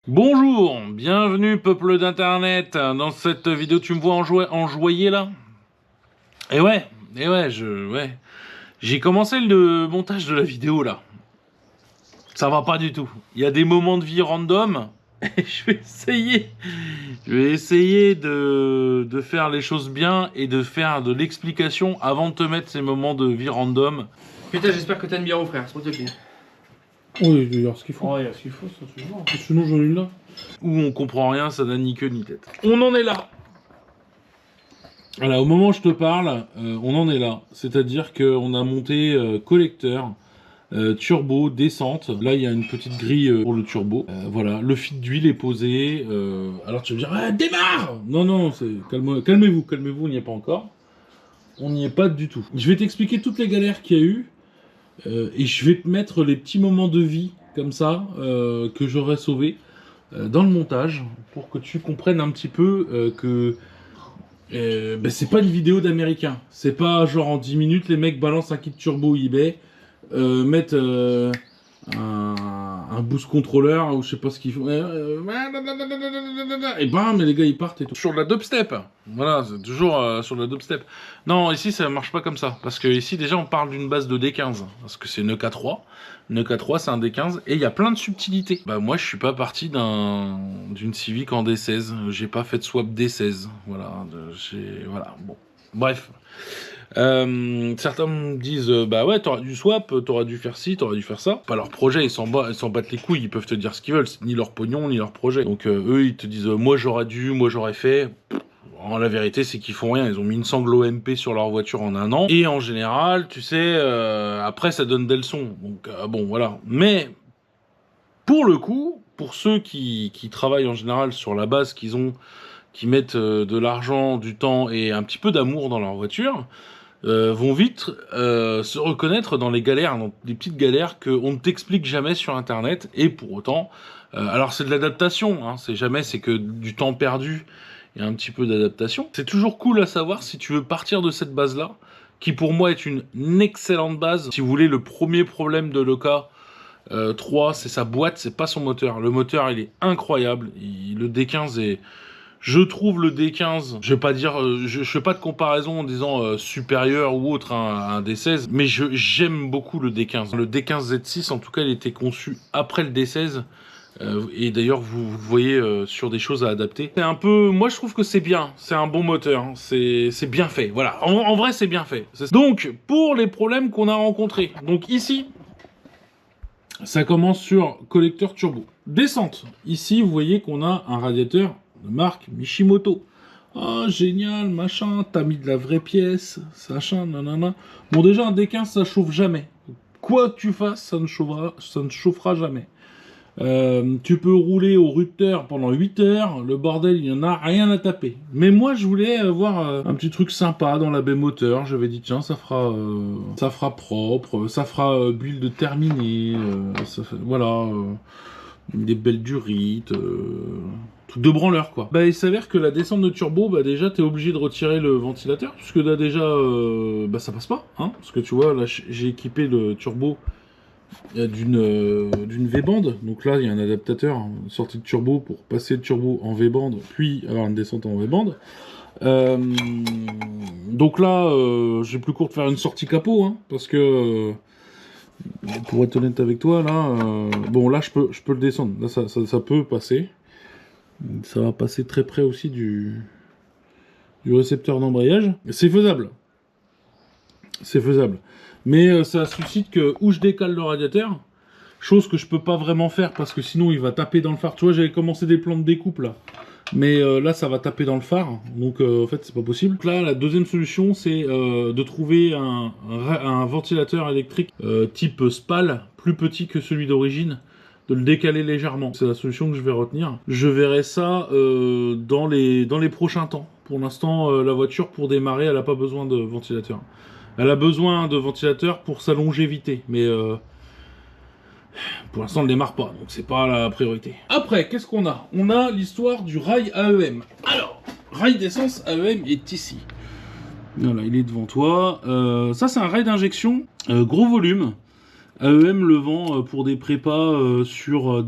Bonjour, bienvenue peuple d'internet. Dans cette vidéo, tu me vois enjoyer là? Ouais. J'ai commencé le montage de la vidéo là. Ça va pas du tout. Il y a des moments de vie random et je vais essayer de faire les choses bien et de faire de l'explication avant de te mettre ces moments de vie random. Putain, j'espère que t'as une bière au frère, s'il te plaît. Oui, il y a ce qu'il faut. Oh, il y a ce qu'il faut, ça, toujours. Sinon, j'en ai une là. Où on comprend rien, ça n'a ni queue ni tête. On en est là. Voilà, au moment où je te parle, on en est là. C'est-à-dire qu'on a monté collecteur, turbo, descente. Là, il y a une petite grille pour le turbo. Voilà, le fil d'huile est posé. Alors tu vas me dire, ah, démarre! Non, calmez-vous, on n'y est pas encore. On n'y est pas du tout. Je vais t'expliquer toutes les galères qu'il y a eu. Et je vais te mettre les petits moments de vie, comme ça, que j'aurais sauvés dans le montage, pour que tu comprennes un petit peu que c'est pas une vidéo d'américain. C'est pas genre en 10 minutes, les mecs balancent un kit turbo eBay, mettent un boost controller, ou je sais pas ce qu'ils font. Et bam, mais les gars ils partent et tout. Sur de la dubstep. Voilà, c'est toujours sur de la dubstep. Non, ici ça marche pas comme ça. Parce que ici déjà on parle d'une base de D15. Parce que c'est une EK3. Une EK3 c'est un D15. Et il y a plein de subtilités. Bah moi je suis pas parti d'une Civic en D16. J'ai pas fait de swap D16. Voilà. Voilà. Bon. Bref. Certains me disent bah ouais, t'aurais dû swap, t'aurais dû faire ci, t'aurais dû faire ça. Pas leur projet, ils s'en battent les couilles, ils peuvent te dire ce qu'ils veulent, c'est ni leur pognon ni leur projet. Donc eux ils te disent moi j'aurais dû, moi j'aurais fait. En la vérité, c'est qu'ils font rien. Ils ont mis une sangle OMP sur leur voiture en 1 an. Et en général, tu sais, après ça donne des leçons. Donc bon voilà. Mais pour le coup, pour ceux qui travaillent en général sur la base qu'ils ont, qui mettent de l'argent, du temps et un petit peu d'amour dans leur voiture, vont vite se reconnaître dans les galères, dans les petites galères qu'on ne t'explique jamais sur internet. Et pour autant, alors c'est de l'adaptation, hein, c'est que du temps perdu et un petit peu d'adaptation. C'est toujours cool à savoir si tu veux partir de cette base là, qui pour moi est une excellente base. Si vous voulez, le premier problème de l'EK 3, c'est sa boîte, c'est pas son moteur. Le moteur il est incroyable, le D15 est... Je trouve le D15, je vais pas dire, je fais pas de comparaison en disant supérieur ou autre à un D16, mais j'aime beaucoup le D15. Le D15 Z6, en tout cas, il était conçu après le D16, et d'ailleurs, vous voyez sur des choses à adapter. C'est un peu, moi je trouve que c'est bien, c'est un bon moteur, hein. C'est bien fait, voilà. En vrai, c'est bien fait. Donc, pour les problèmes qu'on a rencontrés, donc ici, ça commence sur collecteur turbo. Descente, ici, vous voyez qu'on a un radiateur de marque Mishimoto. Ah, génial, machin, t'as mis de la vraie pièce, machin, nanana. Bon, déjà, un D15, ça chauffe jamais. Quoi que tu fasses, ça ne chauffera jamais. Tu peux rouler au rupteur pendant 8 heures, le bordel, il n'y en a rien à taper. Mais moi, je voulais avoir un petit truc sympa dans la baie moteur. J'avais dit, tiens, ça fera propre, ça fera build terminé, voilà, des belles durites, truc de branleur, quoi. Bah, il s'avère que la descente de turbo, bah, déjà, t'es obligé de retirer le ventilateur, puisque là, déjà, bah, ça passe pas, hein, parce que tu vois, là, j'ai équipé le turbo d'une V-bande. Donc là, il y a un adaptateur, une sortie de turbo pour passer le turbo en V-bande, puis avoir une descente en V-bande. Donc là, j'ai plus court de faire une sortie capot, hein, parce que, pour être honnête avec toi, là, bon, là, je peux le descendre. Là, ça peut passer. Ça va passer très près aussi du récepteur d'embrayage. C'est faisable. C'est faisable. Mais ça suscite que où je décale le radiateur, chose que je peux pas vraiment faire parce que sinon il va taper dans le phare. Tu vois, j'avais commencé des plans de découpe là. Mais là, ça va taper dans le phare. Donc en fait, c'est pas possible. Donc là, la deuxième solution, c'est de trouver un ventilateur électrique type SPAL, plus petit que celui d'origine, de le décaler légèrement. C'est la solution que je vais retenir. Je verrai ça dans les prochains temps. Pour l'instant, la voiture, pour démarrer, elle n'a pas besoin de ventilateur. Elle a besoin de ventilateur pour sa longévité, mais pour l'instant, elle ne démarre pas, donc c'est pas la priorité. Après, qu'est-ce qu'on a? On a l'histoire du rail AEM. Alors, rail d'essence AEM est ici. Voilà, il est devant toi. Ça, c'est un rail d'injection, gros volume. AEM le vend pour des prépas sur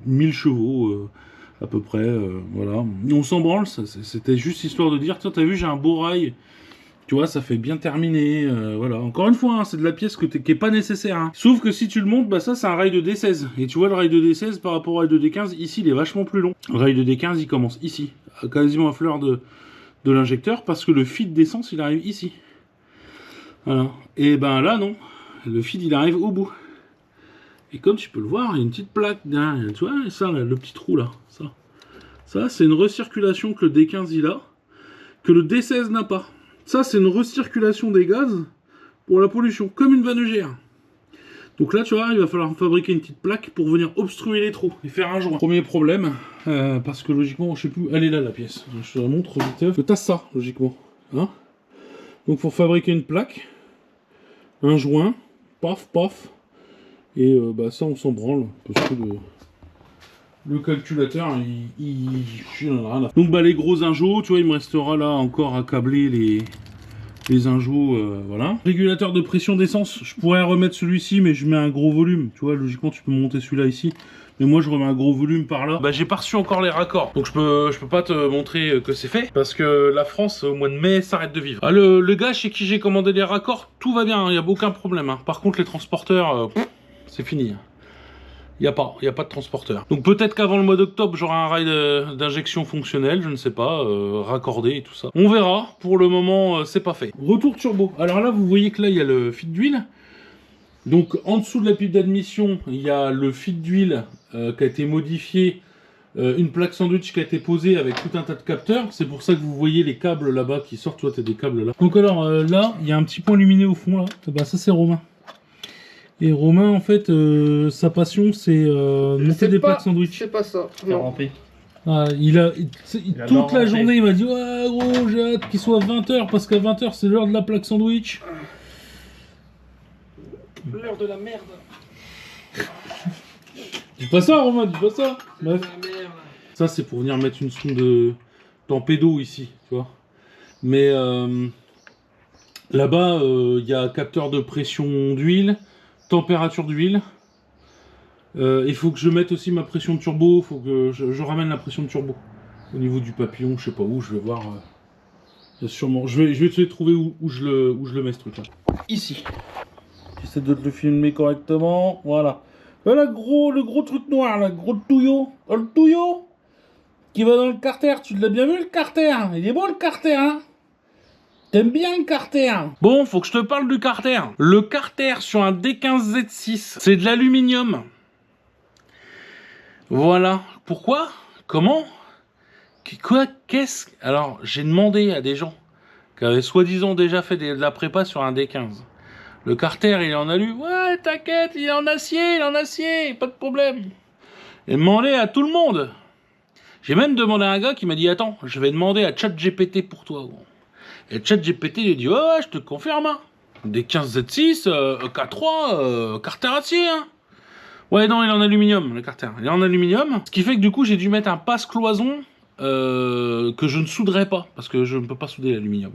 1000 chevaux à peu près, voilà. On s'en branle, c'était juste histoire de dire, tiens, t'as vu, j'ai un beau rail. Tu vois, ça fait bien terminer, voilà. Encore une fois, hein, c'est de la pièce qui est pas nécessaire. Hein. Sauf que si tu le montes, bah ça c'est un rail de D16. Et tu vois, le rail de D16 par rapport au rail de D15, ici il est vachement plus long. Le rail de D15 il commence ici, quasiment à fleur de l'injecteur, parce que le feed d'essence il arrive ici. Voilà. Et ben là non, le feed il arrive au bout. Et comme tu peux le voir, il y a une petite plaque derrière, tu vois, ça là, le petit trou là, ça c'est une recirculation que le D15 il a, que le D16 n'a pas. Ça, c'est une recirculation des gaz pour la pollution, comme une vanne EGR. Donc là, tu vois, il va falloir fabriquer une petite plaque pour venir obstruer les trous et faire un joint. Premier problème, parce que logiquement, je sais plus, elle est là la pièce. Je te la montre vite. Que t'as ça, logiquement. Hein, donc pour fabriquer une plaque, un joint, paf, paf, et bah ça, on s'en branle, parce que le calculateur, il en a rien à... Donc bah les gros injots, tu vois, il me restera là encore à câbler les injots, voilà. Régulateur de pression d'essence, je pourrais remettre celui-ci, mais je mets un gros volume. Tu vois, logiquement, tu peux monter celui-là ici. Mais moi, je remets un gros volume par là. Bah, j'ai pas reçu encore les raccords. Donc, je peux pas te montrer que c'est fait. Parce que la France, au mois de mai, s'arrête de vivre. Ah, le gars chez qui j'ai commandé les raccords, tout va bien, il n'y a aucun problème. Hein. Par contre, les transporteurs, c'est fini. Il n'y a pas de transporteur. Donc peut-être qu'avant le mois d'octobre, j'aurai un rail d'injection fonctionnel, je ne sais pas, raccordé et tout ça. On verra. Pour le moment, c'est pas fait. Retour turbo. Alors là, vous voyez que là, il y a le feed d'huile. Donc en dessous de la pipe d'admission, il y a le feed d'huile qui a été modifié. Une plaque sandwich qui a été posée avec tout un tas de capteurs. C'est pour ça que vous voyez les câbles là-bas qui sortent. Toi, tu as des câbles là. Donc alors là, il y a un petit point lumineux au fond là. Bah, ça, c'est Romain. Et Romain, en fait, sa passion, c'est monter des plaques sandwich. C'est pas ça. Non. Ah, toute la journée, il m'a dit ouais, gros, j'ai hâte qu'il soit 20h parce qu'à 20h, c'est l'heure de la plaque sandwich. L'heure de la merde. Dis pas ça, Romain, dis pas ça. Bref. Ça, c'est pour venir mettre une sonde d'Ampédo ici, tu vois. Mais là-bas, il y a capteur de pression d'huile. Température d'huile. Il faut que je mette aussi ma pression de turbo. Il faut que je ramène la pression de turbo. Au niveau du papillon, je sais pas où, je vais voir. Sûrement. Je vais essayer de trouver où je le mets ce truc là. Ici. J'essaie de te le filmer correctement. Voilà. Voilà le gros truc noir, là, le gros tuyau. Oh, le tuyau qui va dans le carter. Tu l'as bien vu le carter? Il est bon le carter, hein? T'aimes bien le carter? Bon, faut que je te parle du carter. Le carter sur un D15Z6, c'est de l'aluminium. Voilà. Pourquoi? Comment? Quoi? Qu'est-ce? Alors, j'ai demandé à des gens qui avaient soi-disant déjà fait de la prépa sur un D15. Le carter, il est en alu. Ouais, t'inquiète, il est en acier, pas de problème. Et demandé à tout le monde. J'ai même demandé à un gars qui m'a dit, attends, je vais demander à ChatGPT pour toi. Et ChatGPT lui dit, ouais, je te confirme. Hein. Des 15Z6, K3, carter acier. Hein. Ouais, non, il est en aluminium, le carter. Il est en aluminium. Ce qui fait que du coup, j'ai dû mettre un passe-cloison que je ne souderais pas. Parce que je ne peux pas souder l'aluminium.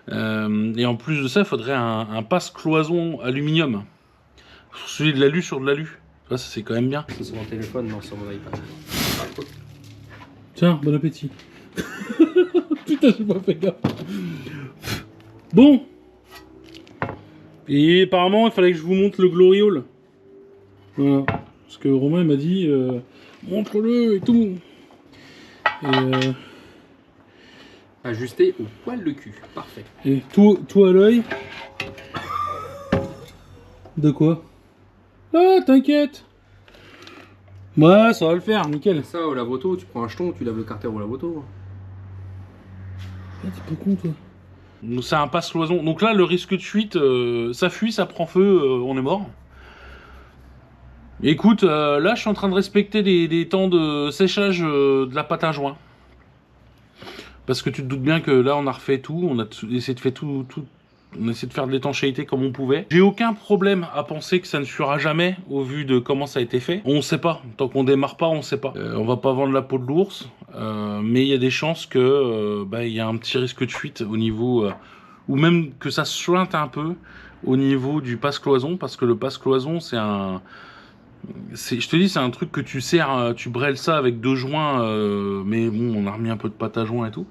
Et en plus de ça, il faudrait un passe-cloison aluminium. Celui de l'alu sur de l'alu. Ça, c'est quand même bien. C'est sur mon téléphone, non, sur mon iPad. Tiens, bon appétit. Putain, j'ai pas fait gaffe. Bon. Et apparemment, il fallait que je vous montre le Glory Hall. Voilà. Parce que Romain m'a dit, montre-le et tout. Et ajusté au poil le cul. Parfait. Et tout à l'œil. De quoi? Ah, t'inquiète. Ouais, ça va le faire, nickel. Ça, au lave-auto, tu prends un jeton, tu laves le carter au lave-auto. Ah, t'es pas con, toi. C'est un passe-cloison. Donc là, le risque de fuite, ça fuit, ça prend feu, on est mort. Écoute, là, je suis en train de respecter des temps de séchage de la pâte à joint. Parce que tu te doutes bien que là, on a refait tout, on a essayé de faire tout, on a essayé de faire de l'étanchéité comme on pouvait. J'ai aucun problème à penser que ça ne suivra jamais au vu de comment ça a été fait. On sait pas, tant qu'on démarre pas, on sait pas. On va pas vendre la peau de l'ours, mais il y a des chances que il y a un petit risque de fuite au niveau, ou même que ça se sointe un peu au niveau du passe-cloison, parce que le passe-cloison, c'est un... je te dis, c'est un truc que tu serres, tu brêles ça avec 2 joints, mais bon, on a remis un peu de pâte à joint et tout.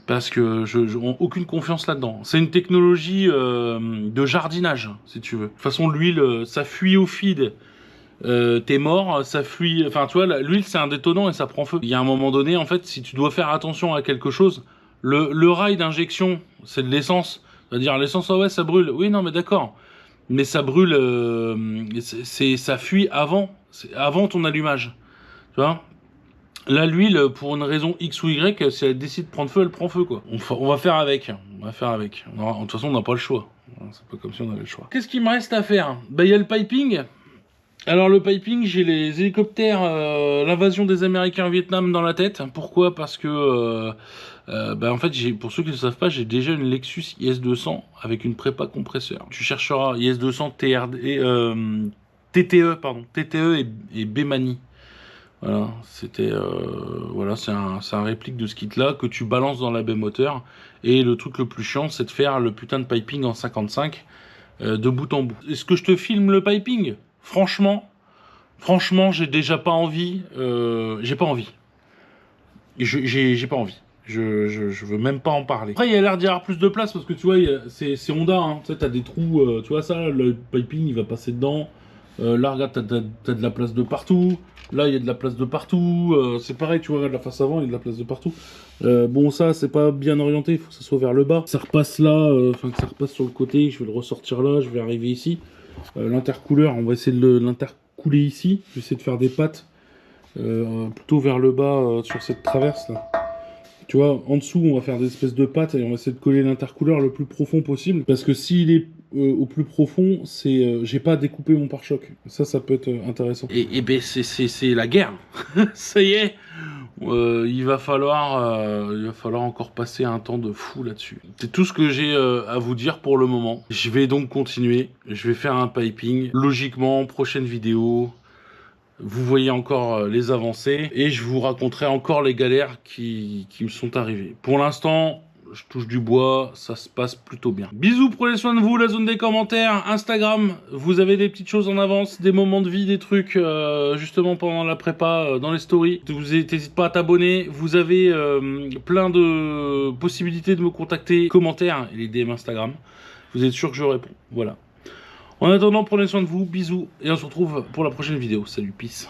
Parce que je aucune confiance là-dedans. C'est une technologie de jardinage, si tu veux. De toute façon, l'huile, ça fuit au feed. T'es mort, ça fuit. Enfin, tu vois, l'huile, c'est un détonnant et ça prend feu. Il y a un moment donné, en fait, si tu dois faire attention à quelque chose, le rail d'injection, c'est de l'essence. C'est-à-dire, l'essence, oh ouais, ça brûle. Oui, non, mais d'accord. Mais ça brûle, ça fuit avant ton allumage. Tu vois? Là, l'huile, pour une raison X ou Y, si elle décide de prendre feu, elle prend feu, quoi. On va faire avec. On va faire avec. De toute façon, on n'a pas le choix. C'est pas comme si on avait le choix. Qu'est-ce qu'il me reste à faire? Bah, il y a le piping. Alors, le piping, j'ai les hélicoptères, l'invasion des Américains au Vietnam dans la tête. Pourquoi? Parce que, bah, en fait, pour ceux qui ne le savent pas, j'ai déjà une Lexus IS200 avec une prépa compresseur. Tu chercheras IS200 TTE, pardon. TTE et Bemani. Voilà, c'était voilà, c'est un réplique de ce kit là que tu balances dans la baie moteur. Et le truc le plus chiant, c'est de faire le putain de piping en 55 de bout en bout. Est-ce que je te filme le piping? Franchement, j'ai déjà pas envie. J'ai pas envie. J'ai pas envie. Je veux même pas en parler. Après, il y a l'air d'y avoir plus de place parce que tu vois, c'est Honda. Hein. Tu sais, t'as des trous. Tu vois ça, le piping, il va passer dedans. Là, regarde, t'as de la place de partout. Là, il y a de la place de partout. C'est pareil, tu vois, regarde la face avant, il y a de la place de partout. Bon, ça, c'est pas bien orienté. Il faut que ça soit vers le bas. Ça repasse là, enfin, que ça repasse sur le côté. Je vais le ressortir là. Je vais arriver ici. L'intercouleur, on va essayer de l'intercouler ici. Je vais essayer de faire des pattes plutôt vers le bas sur cette traverse là. Tu vois, en dessous, on va faire des espèces de pattes et on va essayer de coller l'intercouleur le plus profond possible. Parce que s'il est au plus profond, c'est j'ai pas découpé mon pare-choc. Ça peut être intéressant. Et ben, c'est la guerre. Ça y est. Il va falloir encore passer un temps de fou là-dessus. C'est tout ce que j'ai à vous dire pour le moment. Je vais donc continuer. Je vais faire un piping. Logiquement, prochaine vidéo. Vous voyez encore les avancées et je vous raconterai encore les galères qui me sont arrivées. Pour l'instant, je touche du bois, ça se passe plutôt bien. Bisous, prenez soin de vous, la zone des commentaires, Instagram, vous avez des petites choses en avance, des moments de vie, des trucs justement pendant la prépa, dans les stories. N'hésitez pas à t'abonner, vous avez plein de possibilités de me contacter, commentaires et les DM Instagram. Vous êtes sûr que je réponds, voilà. En attendant, prenez soin de vous, bisous, et on se retrouve pour la prochaine vidéo. Salut, peace.